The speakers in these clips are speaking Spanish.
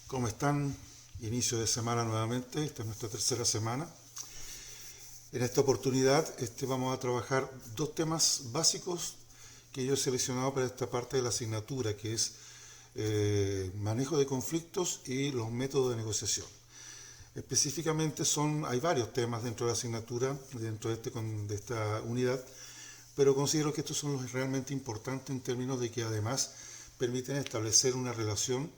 ¿Cómo están? Inicio de semana nuevamente, esta es nuestra tercera semana. En esta oportunidad vamos a trabajar dos temas básicos que yo he seleccionado para esta parte de la asignatura, que es manejo de conflictos y los métodos de negociación. Específicamente hay varios temas dentro de la asignatura, dentro de esta unidad, pero considero que estos son los realmente importantes en términos de que además permiten establecer una relación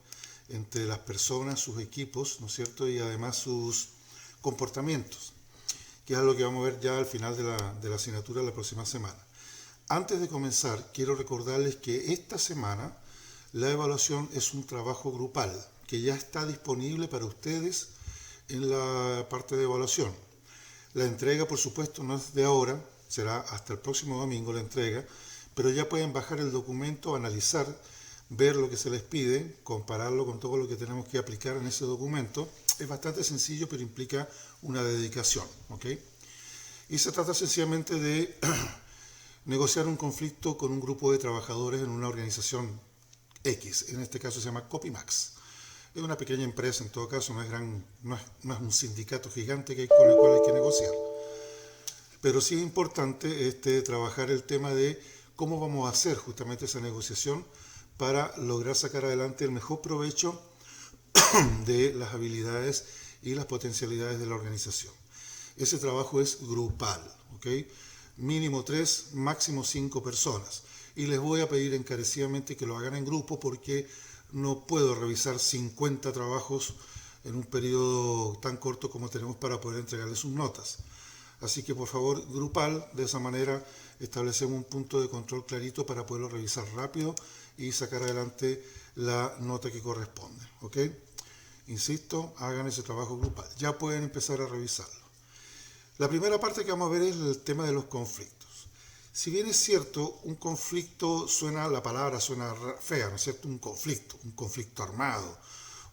entre las personas, sus equipos, ¿no es cierto?, y además sus comportamientos, que es algo que vamos a ver ya al final de la asignatura la próxima semana. Antes de comenzar, quiero recordarles que esta semana la evaluación es un trabajo grupal, que ya está disponible para ustedes en la parte de evaluación. La entrega, por supuesto, no es de ahora, será hasta el próximo domingo la entrega, pero ya pueden bajar el documento, analizar, ver lo que se les pide, compararlo con todo lo que tenemos que aplicar en ese documento. Es bastante sencillo, pero implica una dedicación, ¿ok? Y se trata sencillamente de negociar un conflicto con un grupo de trabajadores en una organización X, en este caso se llama Copymax. Es una pequeña empresa, en todo caso, no es un sindicato gigante con el cual hay que negociar. Pero sí es importante trabajar el tema de cómo vamos a hacer justamente esa negociación para lograr sacar adelante el mejor provecho de las habilidades y las potencialidades de la organización. Ese trabajo es grupal, ¿ok? Mínimo 3, máximo 5 personas. Y les voy a pedir encarecidamente que lo hagan en grupo porque no puedo revisar 50 trabajos en un periodo tan corto como tenemos para poder entregarles sus notas. Así que por favor, grupal, de esa manera establecemos un punto de control clarito para poderlo revisar rápido y sacar adelante la nota que corresponde, ¿ok? Insisto, hagan ese trabajo grupal. Ya pueden empezar a revisarlo. La primera parte que vamos a ver es el tema de los conflictos. Si bien es cierto, un conflicto la palabra suena fea, ¿no es cierto? Un conflicto armado,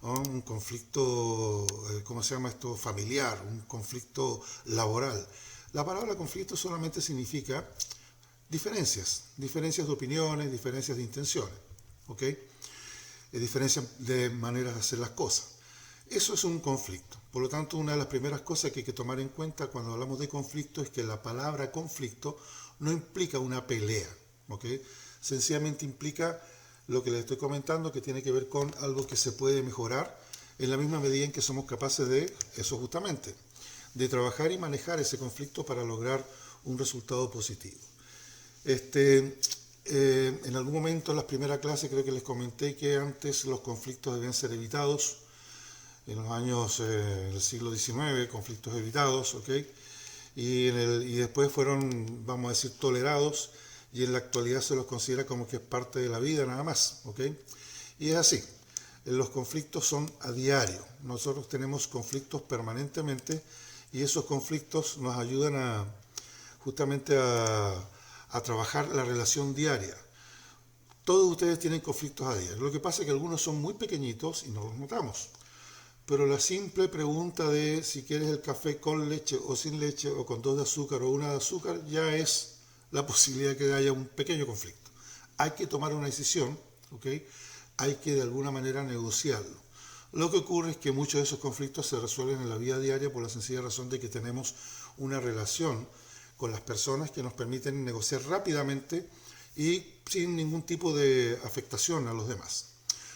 ¿no? Un conflicto, ¿cómo se llama esto? Familiar, un conflicto laboral. La palabra conflicto solamente significa diferencias de opiniones, diferencias de intenciones, ¿ok? Diferencias de maneras de hacer las cosas. Eso es un conflicto. Por lo tanto, una de las primeras cosas que hay que tomar en cuenta cuando hablamos de conflicto es que la palabra conflicto no implica una pelea, ¿ok? Sencillamente implica lo que les estoy comentando, que tiene que ver con algo que se puede mejorar en la misma medida en que somos capaces de, eso justamente, de trabajar y manejar ese conflicto para lograr un resultado positivo. En algún momento en las primeras clases creo que les comenté que antes los conflictos debían ser evitados, en los años del siglo XIX, conflictos evitados, ¿ok? Y después fueron, vamos a decir, tolerados, y en la actualidad se los considera como que es parte de la vida nada más, ¿ok? Y es así, los conflictos son a diario, nosotros tenemos conflictos permanentemente, y esos conflictos nos ayudan justamente a trabajar la relación diaria. Todos ustedes tienen conflictos a diario, lo que pasa es que algunos son muy pequeñitos y no los notamos. Pero la simple pregunta de si quieres el café con leche o sin leche o con 2 de azúcar o 1 de azúcar ya es la posibilidad de que haya un pequeño conflicto. Hay que tomar una decisión, ¿ok? Hay que de alguna manera negociarlo. Lo que ocurre es que muchos de esos conflictos se resuelven en la vida diaria por la sencilla razón de que tenemos una relación con las personas que nos permiten negociar rápidamente y sin ningún tipo de afectación a los demás.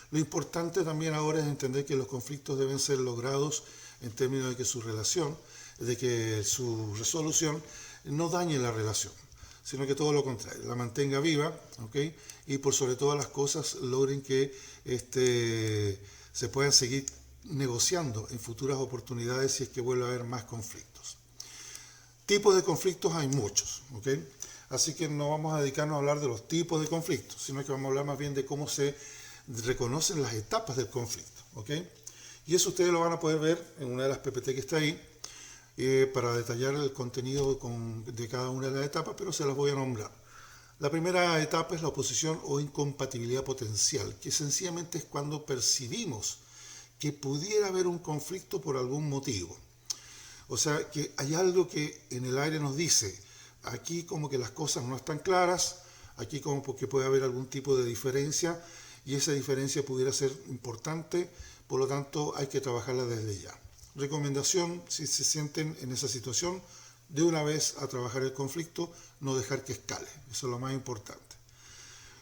Lo importante también ahora es entender que los conflictos deben ser logrados en términos de que su resolución no dañe la relación, sino que todo lo contrario, la mantenga viva, ¿ok? Y por sobre todas las cosas logren que se puedan seguir negociando en futuras oportunidades si es que vuelve a haber más conflictos. Tipos de conflictos hay muchos, ¿ok? Así que no vamos a dedicarnos a hablar de los tipos de conflictos, sino que vamos a hablar más bien de cómo se reconocen las etapas del conflicto, ¿ok? Y eso ustedes lo van a poder ver en una de las PPT que está ahí para detallar el contenido de cada una de las etapas, pero se las voy a nombrar. La primera etapa es la oposición o incompatibilidad potencial, que sencillamente es cuando percibimos que pudiera haber un conflicto por algún motivo. O sea, que hay algo que en el aire nos dice, aquí como que las cosas no están claras, aquí como que puede haber algún tipo de diferencia, y esa diferencia pudiera ser importante, por lo tanto hay que trabajarla desde ya. Recomendación, si se sienten en esa situación, de una vez a trabajar el conflicto, no dejar que escale, eso es lo más importante.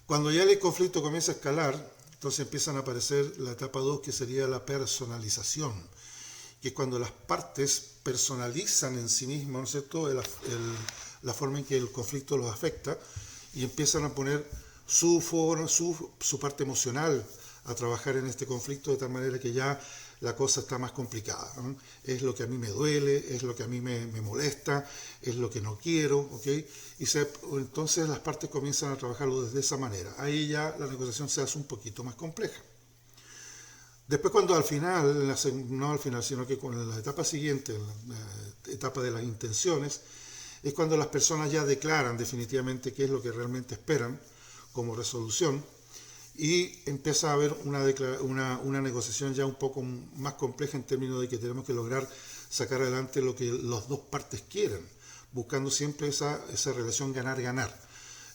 Cuando ya el conflicto comienza a escalar, entonces empiezan a aparecer la etapa 2, que sería la personalización, que es cuando las partes personalizan en sí mismas, ¿no es cierto?, la forma en que el conflicto los afecta, y empiezan a poner su parte emocional a trabajar en este conflicto, de tal manera que ya la cosa está más complicada, ¿no? Es lo que a mí me duele, es lo que a mí me molesta, es lo que no quiero, ¿ok? Entonces las partes comienzan a trabajarlo desde esa manera. Ahí ya la negociación se hace un poquito más compleja. Después, cuando al final, no al final, sino que con la etapa siguiente, la etapa de las intenciones, es cuando las personas ya declaran definitivamente qué es lo que realmente esperan como resolución, y empieza a haber una negociación ya un poco más compleja en términos de que tenemos que lograr sacar adelante lo que las dos partes quieren, buscando siempre esa relación ganar-ganar.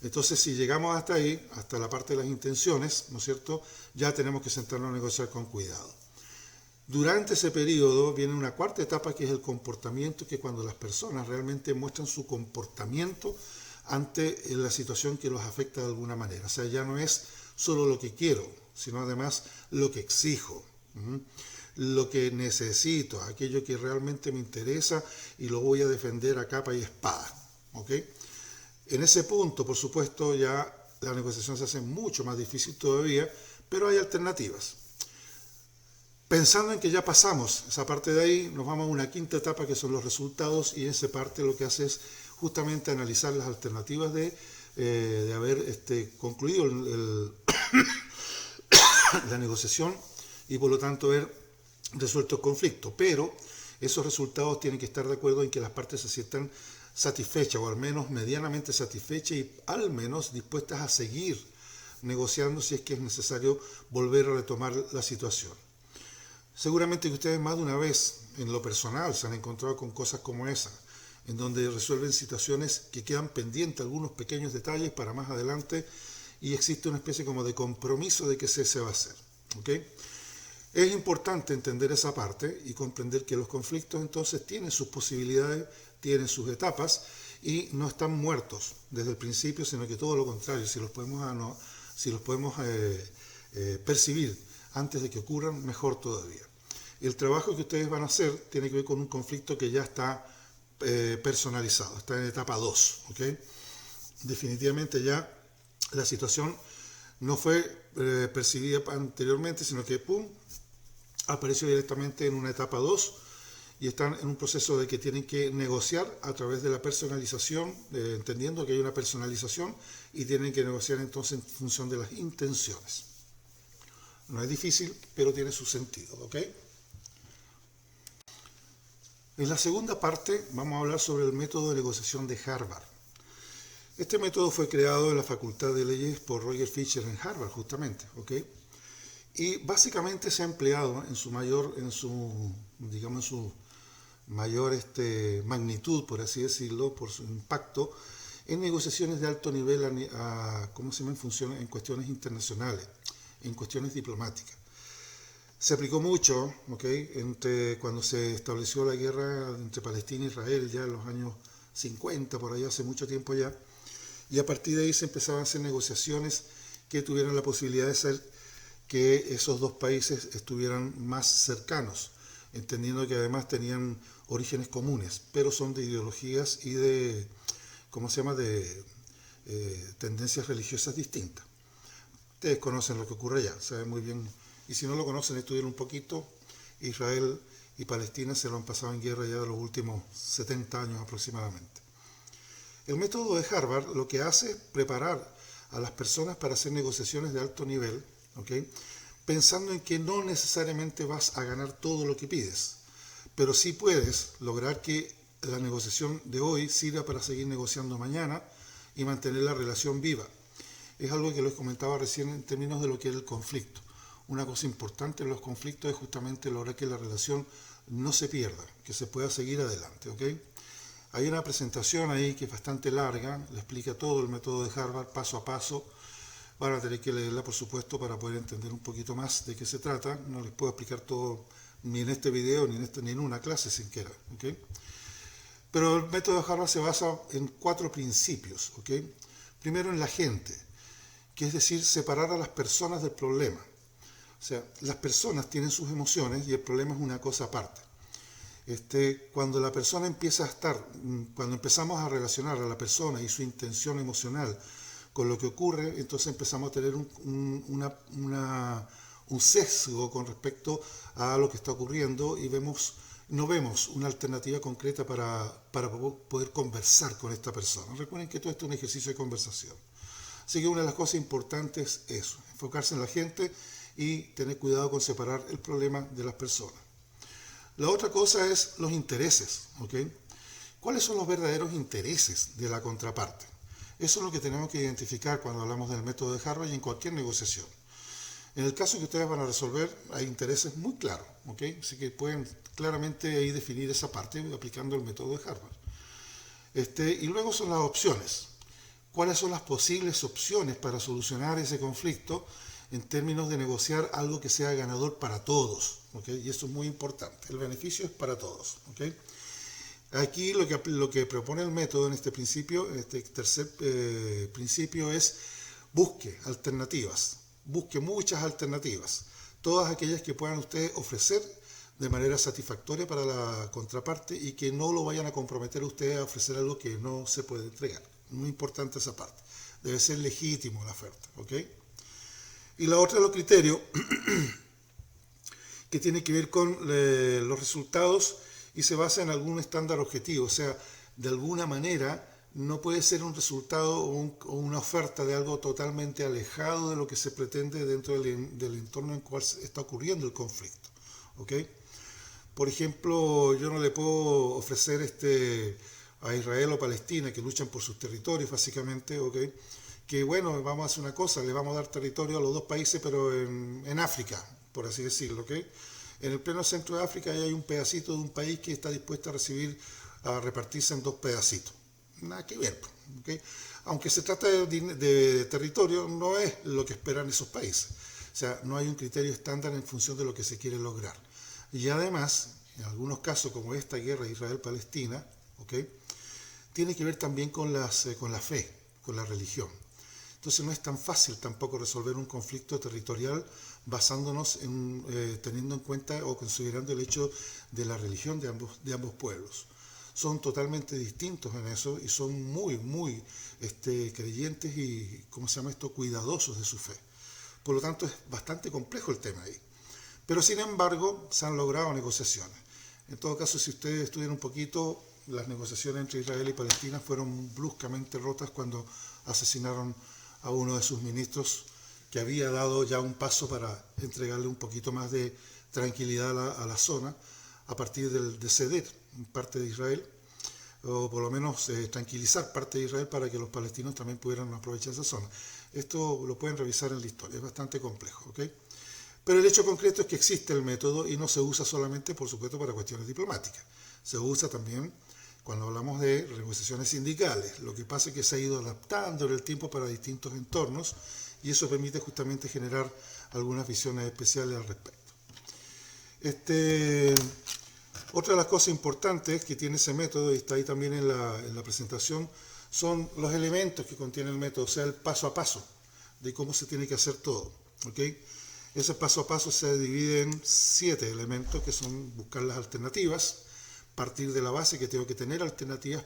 Entonces, si llegamos hasta ahí, hasta la parte de las intenciones, ¿no es cierto?, ya tenemos que sentarnos a negociar con cuidado. Durante ese periodo viene una cuarta etapa, que es el comportamiento, que es cuando las personas realmente muestran su comportamiento ante la situación que los afecta de alguna manera. O sea, ya no es solo lo que quiero, sino además lo que exijo, lo que necesito, aquello que realmente me interesa y lo voy a defender a capa y espada, ¿ok? En ese punto, por supuesto, ya la negociación se hace mucho más difícil todavía, pero hay alternativas. Pensando en que ya pasamos esa parte de ahí, nos vamos a una quinta etapa, que son los resultados, y en esa parte lo que hace es justamente analizar las alternativas de haber concluido la negociación y por lo tanto haber resuelto el conflicto. Pero esos resultados tienen que estar de acuerdo en que las partes se sientan satisfechas, o al menos medianamente satisfechas, y al menos dispuestas a seguir negociando si es que es necesario volver a retomar la situación. Seguramente que ustedes más de una vez en lo personal se han encontrado con cosas como esa, en donde resuelven situaciones que quedan pendientes, algunos pequeños detalles para más adelante, y existe una especie como de compromiso de que se va a hacer, ¿ok? Es importante entender esa parte y comprender que los conflictos entonces tienen sus posibilidades, tienen sus etapas, y no están muertos desde el principio, sino que todo lo contrario, si los podemos percibir antes de que ocurran, mejor todavía. El trabajo que ustedes van a hacer tiene que ver con un conflicto que ya está personalizado, está en etapa 2, ¿ok? Definitivamente ya la situación no fue percibida anteriormente, sino que ¡pum!, apareció directamente en una etapa 2, y están en un proceso de que tienen que negociar a través de la personalización, entendiendo que hay una personalización, y tienen que negociar entonces en función de las intenciones. No es difícil, pero tiene su sentido, ¿ok? En la segunda parte vamos a hablar sobre el método de negociación de Harvard. Este método fue creado en la Facultad de Leyes por Roger Fisher en Harvard, justamente, ¿ok? Y básicamente se ha empleado en su mayor magnitud, por así decirlo, por su impacto, en negociaciones de alto nivel en cuestiones internacionales, en cuestiones diplomáticas. Se aplicó mucho, cuando se estableció la guerra entre Palestina e Israel, ya en los años 50, por allá, hace mucho tiempo ya, y a partir de ahí se empezaban a hacer negociaciones que tuvieran la posibilidad de hacer que esos dos países estuvieran más cercanos, entendiendo que además tenían orígenes comunes, pero son de ideologías y de tendencias religiosas distintas. Ustedes conocen lo que ocurre allá, saben muy bien, y si no lo conocen, estudien un poquito. Israel y Palestina se lo han pasado en guerra ya de los últimos 70 años aproximadamente. El método de Harvard lo que hace es preparar a las personas para hacer negociaciones de alto nivel, pensando en que no necesariamente vas a ganar todo lo que pides, pero sí puedes lograr que la negociación de hoy sirva para seguir negociando mañana y mantener la relación viva. Es algo que les comentaba recién en términos de lo que es el conflicto. Una cosa importante en los conflictos es justamente lograr que la relación no se pierda, que se pueda seguir adelante, ¿ok? Hay una presentación ahí que es bastante larga, le explica todo el método de Harvard paso a paso. Van a tener que leerla, por supuesto, para poder entender un poquito más de qué se trata. No les puedo explicar todo ni en este video, ni en una clase siquiera. ¿Okay? Pero el método de Harvard se basa en 4 principios. ¿Okay? Primero, en la gente, que es decir, separar a las personas del problema. O sea, las personas tienen sus emociones y el problema es una cosa aparte. Cuando la persona empieza a cuando empezamos a relacionar a la persona y su intención emocional con lo que ocurre, entonces empezamos a tener un sesgo con respecto a lo que está ocurriendo y no vemos una alternativa concreta para poder conversar con esta persona. Recuerden que todo esto es un ejercicio de conversación. Así que una de las cosas importantes es eso, enfocarse en la gente y tener cuidado con separar el problema de las personas. La otra cosa es los intereses. ¿Okay? ¿Cuáles son los verdaderos intereses de la contraparte? Eso es lo que tenemos que identificar cuando hablamos del método de Harvard y en cualquier negociación. En el caso que ustedes van a resolver, hay intereses muy claros. ¿Okay? Así que pueden claramente ahí definir esa parte aplicando el método de Harvard. Y luego son las opciones. ¿Cuáles son las posibles opciones para solucionar ese conflicto en términos de negociar algo que sea ganador para todos? ¿Okay? Y eso es muy importante. El beneficio es para todos. ¿Okay? Aquí lo que propone el método en este principio, en este tercer principio, es busque alternativas. Busque muchas alternativas. Todas aquellas que puedan ustedes ofrecer de manera satisfactoria para la contraparte y que no lo vayan a comprometer a ustedes a ofrecer algo que no se puede entregar. Muy importante esa parte. Debe ser legítimo la oferta. ¿Okay? Y la otra de los criterios que tiene que ver con los resultados y se basa en algún estándar objetivo. O sea, de alguna manera no puede ser un resultado o una oferta de algo totalmente alejado de lo que se pretende dentro del entorno en el cual está ocurriendo el conflicto. ¿Okay? Por ejemplo, yo no le puedo ofrecer a Israel o Palestina, que luchan por sus territorios básicamente, ¿okay? Que bueno, vamos a hacer una cosa, le vamos a dar territorio a los dos países, pero en África, por así decirlo. ¿Okay? En el pleno centro de África hay un pedacito de un país que está dispuesto a repartirse en 2 pedacitos. Nada que ver. ¿Okay? Aunque se trata de territorio, no es lo que esperan esos países. O sea, no hay un criterio estándar en función de lo que se quiere lograr. Y además, en algunos casos como esta guerra Israel-Palestina, ¿okay? Tiene que ver también con la fe, con la religión. Entonces no es tan fácil tampoco resolver un conflicto territorial basándonos teniendo en cuenta o considerando el hecho de la religión de ambos pueblos. Son totalmente distintos en eso y son muy, muy creyentes y, cuidadosos de su fe. Por lo tanto, es bastante complejo el tema ahí. Pero sin embargo, se han logrado negociaciones. En todo caso, si ustedes estudian un poquito, las negociaciones entre Israel y Palestina fueron bruscamente rotas cuando asesinaron a uno de sus ministros que había dado ya un paso para entregarle un poquito más de tranquilidad a la zona a partir de ceder parte de Israel, o por lo menos tranquilizar parte de Israel para que los palestinos también pudieran aprovechar esa zona. Esto lo pueden revisar en la historia, es bastante complejo. ¿Okay? Pero el hecho concreto es que existe el método y no se usa solamente, por supuesto, para cuestiones diplomáticas. Se usa también cuando hablamos de negociaciones sindicales. Lo que pasa es que se ha ido adaptando en el tiempo para distintos entornos y eso permite justamente generar algunas visiones especiales al respecto. Otra de las cosas importantes que tiene ese método, y está ahí también en la presentación, son los elementos que contiene el método, o sea, el paso a paso de cómo se tiene que hacer todo. ¿Okay? Ese paso a paso se divide en 7 elementos, que son buscar las alternativas, partir de la base que tengo que tener alternativas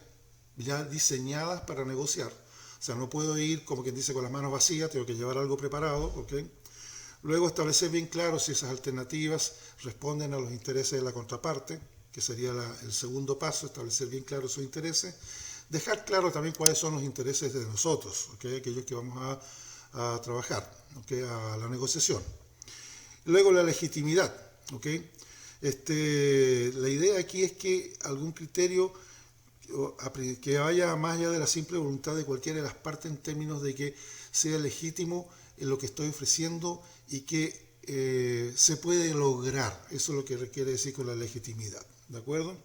ya diseñadas para negociar. O sea, no puedo ir, como quien dice, con las manos vacías, tengo que llevar algo preparado. ¿Okay? Luego establecer bien claro si esas alternativas responden a los intereses de la contraparte, que sería el segundo paso, establecer bien claro sus intereses. Dejar claro también cuáles son los intereses de nosotros, ¿okay? Aquellos que vamos a trabajar, ¿okay? A la negociación. Luego la legitimidad. ¿Okay? La idea aquí es que algún criterio que vaya más allá de la simple voluntad de cualquiera de las partes en términos de que sea legítimo en lo que estoy ofreciendo y que se puede lograr. Eso es lo que quiere decir con la legitimidad. ¿De acuerdo?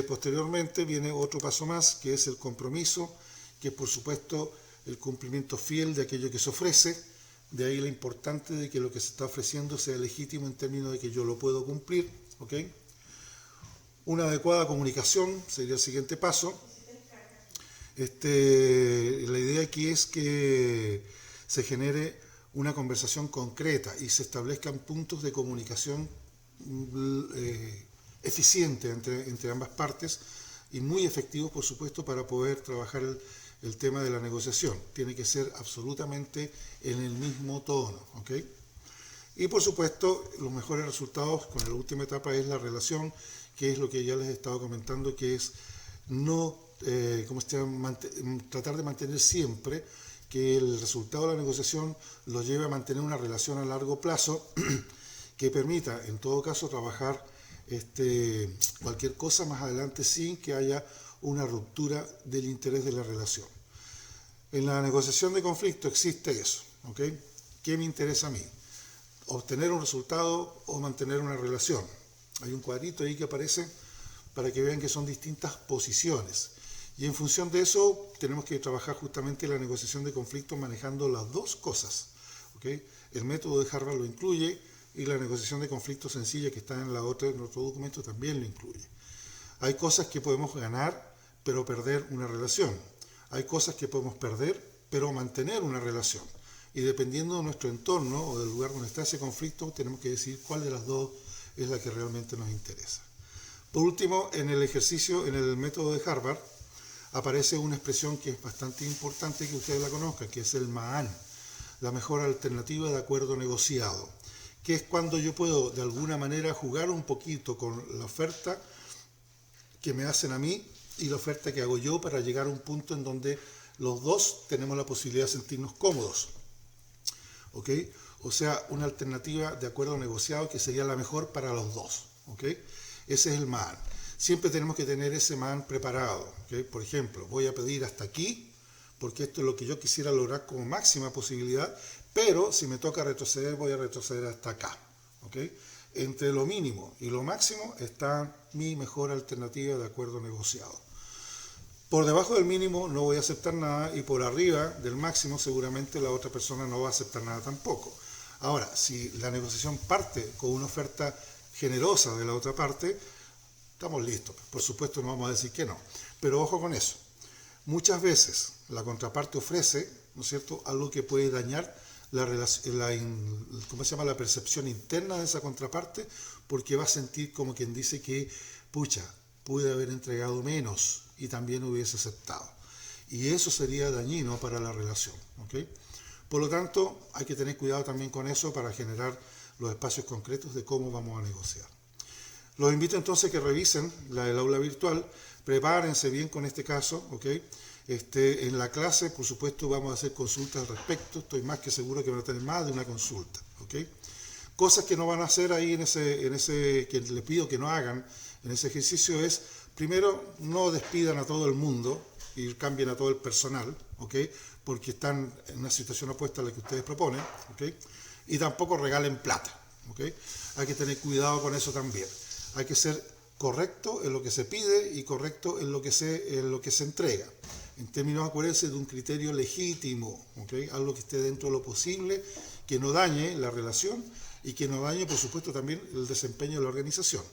Posteriormente viene otro paso más, que es el compromiso, que por supuesto el cumplimiento fiel de aquello que se ofrece, de ahí lo importante de que lo que se está ofreciendo sea legítimo en términos de que yo lo puedo cumplir, ¿ok? Una adecuada comunicación sería el siguiente paso. La idea aquí es que se genere una conversación concreta y se establezcan puntos de comunicación eficiente entre ambas partes y muy efectivos, por supuesto, para poder trabajar el tema de la negociación. Tiene que ser absolutamente en el mismo tono, ¿ok? Y por supuesto, los mejores resultados con la última etapa es la relación, que es lo que ya les he estado comentando, que es no tratar de mantener siempre que el resultado de la negociación lo lleve a mantener una relación a largo plazo que permita, en todo caso, trabajar cualquier cosa más adelante sin que haya una ruptura del interés de la relación. En la negociación de conflicto existe eso, ¿ok? ¿Qué me interesa a mí? ¿Obtener un resultado o mantener una relación? Hay un cuadrito ahí que aparece para que vean que son distintas posiciones. Y en función de eso tenemos que trabajar justamente la negociación de conflictos manejando las dos cosas, ¿ok? El método de Harvard lo incluye y la negociación de conflictos sencilla que está en otro documento también lo incluye. Hay cosas que podemos ganar pero perder una relación. Hay cosas que podemos perder pero mantener una relación. Y dependiendo de nuestro entorno o del lugar donde está ese conflicto, tenemos que decidir cuál de las dos es la que realmente nos interesa. Por último, en el ejercicio, en el método de Harvard, aparece una expresión que es bastante importante que ustedes la conozcan, que es el MAAN, la mejor alternativa de acuerdo negociado, que es cuando yo puedo de alguna manera jugar un poquito con la oferta que me hacen a mí y la oferta que hago yo para llegar a un punto en donde los dos tenemos la posibilidad de sentirnos cómodos, ¿ok? O sea, una alternativa de acuerdo negociado que sería la mejor para los dos, ¿ok? Ese es el MAAN. Siempre tenemos que tener ese MAAN preparado, ¿ok? Por ejemplo, voy a pedir hasta aquí, porque esto es lo que yo quisiera lograr como máxima posibilidad, pero si me toca retroceder, voy a retroceder hasta acá, ¿ok? Entre lo mínimo y lo máximo está mi mejor alternativa de acuerdo negociado. Por debajo del mínimo no voy a aceptar nada y por arriba del máximo seguramente la otra persona no va a aceptar nada tampoco. Ahora, si la negociación parte con una oferta generosa de la otra parte, estamos listos. Por supuesto no vamos a decir que no, pero ojo con eso. Muchas veces la contraparte ofrece, ¿no es cierto?, algo que puede dañar la percepción interna de esa contraparte, porque va a sentir como quien dice que, pucha, pude haber entregado menos y también hubiese aceptado. Y eso sería dañino para la relación, ¿ok? Por lo tanto, hay que tener cuidado también con eso para generar los espacios concretos de cómo vamos a negociar. Los invito entonces a que revisen el aula virtual, prepárense bien con este caso, ¿ok? En la clase, por supuesto, vamos a hacer consultas al respecto, estoy más que seguro que van a tener más de una consulta, ¿ok? Cosas que no van a hacer ahí que les pido que no hagan en ese ejercicio es, primero, no despidan a todo el mundo y cambien a todo el personal, ¿ok? Porque están en una situación opuesta a la que ustedes proponen, ¿ok? Y tampoco regalen plata, ¿ok? Hay que tener cuidado con eso también. Hay que ser correcto en lo que se pide y correcto en lo que se entrega. En términos, acuérdense, de un criterio legítimo, ¿ok? Algo que esté dentro de lo posible, que no dañe la relación y que no dañe, por supuesto, también el desempeño de la organización.